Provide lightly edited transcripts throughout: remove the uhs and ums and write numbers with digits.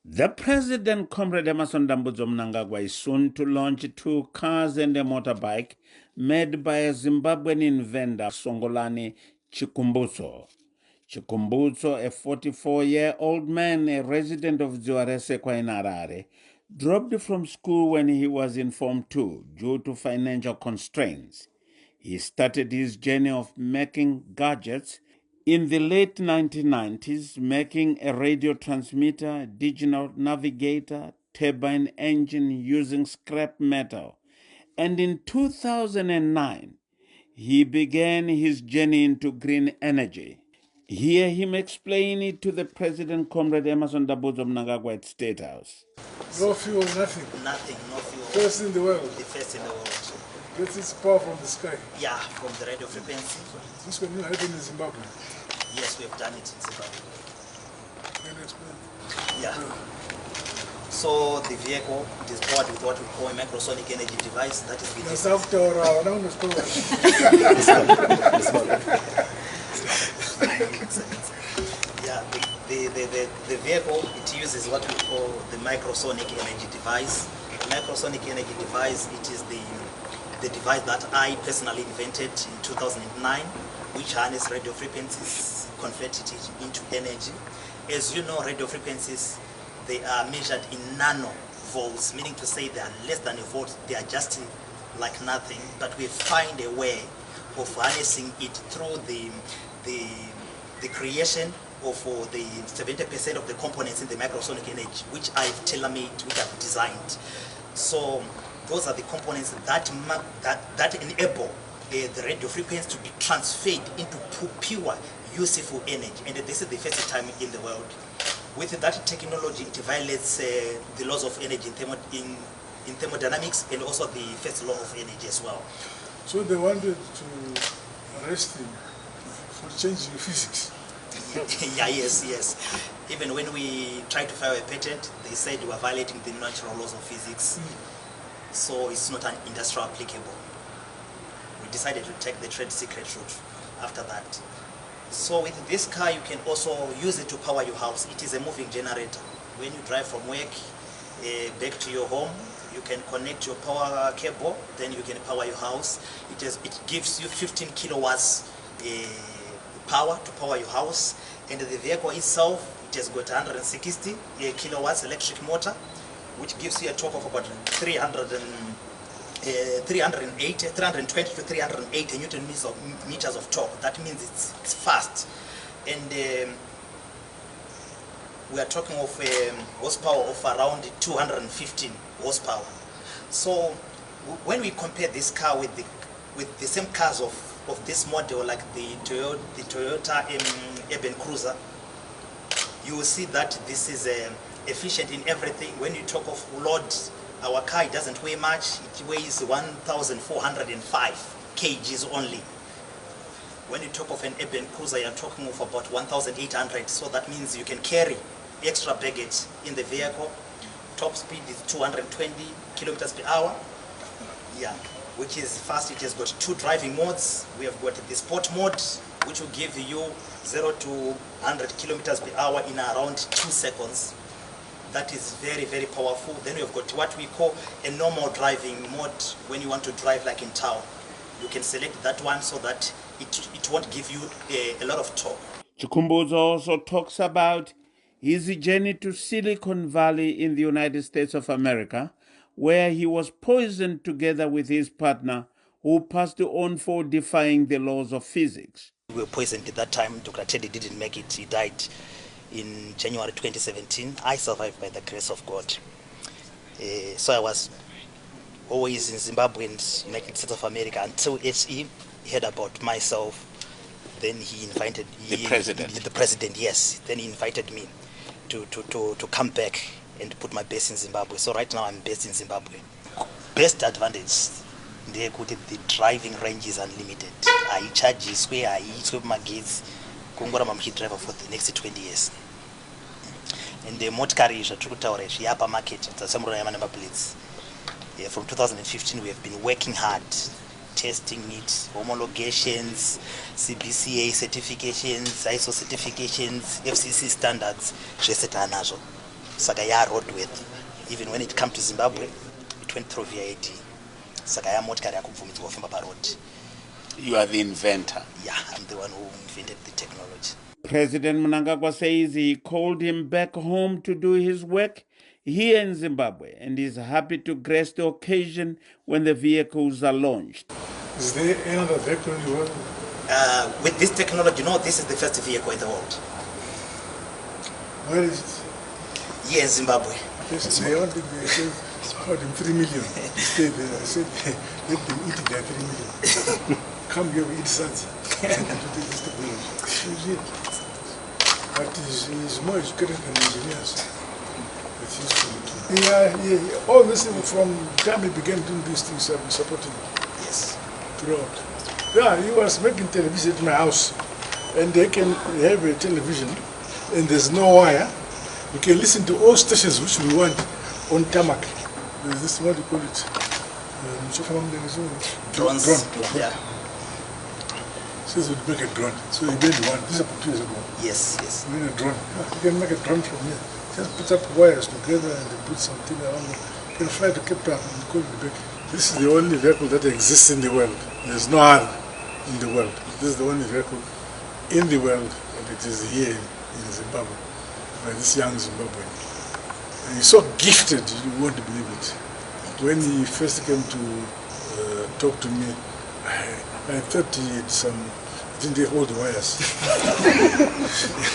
The president, Comrade Emerson Dambudzo Mnangagwa, is soon to launch 2 cars and a motorbike made by a Zimbabwean inventor, Songolani Chikumbutso. Chikumbutso, a 44-year-old man, a resident of Dziwaresekwa in Harare, dropped from school when he was in Form 2 due to financial constraints. He started his journey of making gadgets in the late 1990s, making a radio transmitter, digital navigator, turbine engine using scrap metal. And in 2009, he began his journey into green energy. Hear him explain it to the President, Comrade Emerson Dambudzo Mnangagwa at State House. No fuel, nothing. Nothing, no fuel. First in the world. The first in the world. Gets its power from the sky. Yeah, from the radio frequency. This can happen in Zimbabwe. Yes, we have done it in Zimbabwe. Can you explain? Yeah. So the vehicle is powered with what we call a microsonic energy device. That is the yeah, the vehicle, it uses what we call the microsonic energy device. The microsonic energy device, it is the device that I personally invented in 2009, which harness radio frequencies, converted it into energy. As you know, radio frequencies, they are measured in nanovolts, meaning to say they are less than a volt. They are just like nothing, but we find a way of harnessing it through the creation of the 70% of the components in the microsonic energy, which I've tailor-made, which I've designed. So those are the components that enable the radio frequency to be transferred into pure, useful energy. And this is the first time in the world. With that technology, it violates the laws of energy in thermodynamics and also the first law of energy as well. So they wanted to arrest him for changing physics. Yeah, yes. Even when we tried to file a patent, they said we were violating the natural laws of physics. So it's not an industrial applicable. We decided to take the trade secret route after that. So with this car, you can also use it to power your house. It is a moving generator. When you drive from work back to your home, you can connect your power cable, then you can power your house. It gives you 15 kilowatts power to power your house. And the vehicle itself, it has got 160 kilowatts electric motor, which gives you a torque of about 320 to 380 Newton meters of torque. That means it's fast. And we are talking of horsepower of around 215 horsepower. So when we compare this car with the same cars of this model, like the Toyota Urban Cruiser, you will see that this is efficient in everything. When you talk of load, our car doesn't weigh much. It weighs 1,405 kgs only. When you talk of an Urban Cruiser, you're talking of about 1,800. So that means you can carry extra baggage in the vehicle. Top speed is 220 kilometers per hour. Yeah, which is fast. It has got 2 driving modes. We have got the sport mode, which will give you 0 to 100 kilometers per hour in around 2 seconds. That is very, very powerful. Then we've got what we call a normal driving mode. When you want to drive like in town, you can select that one so that it won't give you a lot of torque. Chikumbutso also talks about his journey to Silicon Valley in the United States of America, where he was poisoned together with his partner, who passed on for defying the laws of physics. We were poisoned at that time. Dr. Teddy didn't make it. He died in January 2017. I survived by the grace of God. So I was always in Zimbabwe and United States of America until HE heard about myself. Then he invited the president. The president, yes. Then he invited me to come back and put my base in Zimbabwe. So right now I'm based in Zimbabwe. Best advantage, the driving range is unlimited. I charge square, I sweep my gates. Kungora mamchi driver for the next 20 years. And the motorcar is a true tower, the upper market, it's a samurai number plates. From 2015 we have been working hard, testing it, homologations, CBCA certifications, ISO certifications, FCC standards, Sagaya roadworthy. Even when it comes to Zimbabwe, it went through VID. Sagaya motikari yakubvumidzwa kufamba parodi. You are the inventor. Yeah, I'm the one who invented the technology. President Mnangagwa says he called him back home to do his work here in Zimbabwe and is happy to grace the occasion when the vehicles are launched. Is there another vehicle in the world? With this technology, no, this is the first vehicle in the world. Where is it? Here in Zimbabwe. Yes, they wanted they said about them 3 million. Stay there. I said, let them eat their 3 million. Come here, we eat something. To take this technology. But he's more educated than engineers. Yeah, all this from the time he began doing these things, I've been supporting him. Yes. Throughout. Yeah, he was making television at my house. And they can have a television, and there's no wire. We can listen to all stations which we want on tarmac. There's this, what do you call it? Drones. Drone. Yeah. Says we'd make a drone. So he made one. This is about 2 years ago. Yes, yes. We made a drone. You can make a drone from here. Just put up wires together and then put something around it. You can fly to Cape Town and call it back. This is the only vehicle that exists in the world. There's no other in the world. This is the only vehicle in the world, and it is here in Zimbabwe by this young Zimbabwean. And he's so gifted, you won't believe it. When he first came to talk to me, I thought he had didn't have all the wires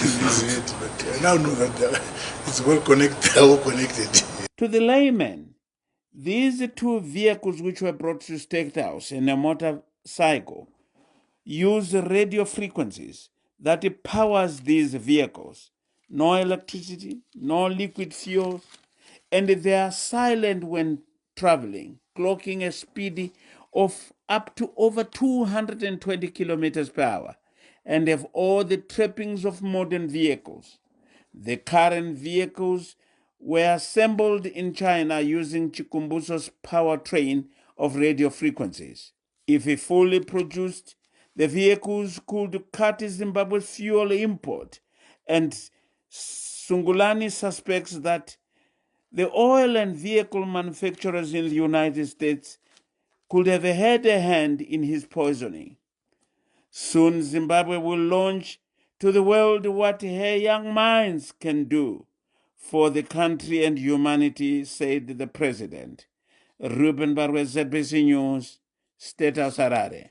in his head, but I now know that it's well connected. To the layman, these 2 vehicles which were brought to State House and a motorcycle use radio frequencies that powers these vehicles. No electricity, no liquid fuels, and they are silent when traveling, clocking a speed of up to over 220 kilometers per hour, and have all the trappings of modern vehicles. The current vehicles were assembled in China using Chikumbuso's powertrain of radio frequencies. If fully produced, the vehicles could cut Zimbabwe's fuel import, and Sungulani suspects that the oil and vehicle manufacturers in the United States could have had a hand in his poisoning. Soon Zimbabwe will launch to the world what her young minds can do for the country and humanity, said the president. Ruben Barwe, ZBC News, State House, Harare.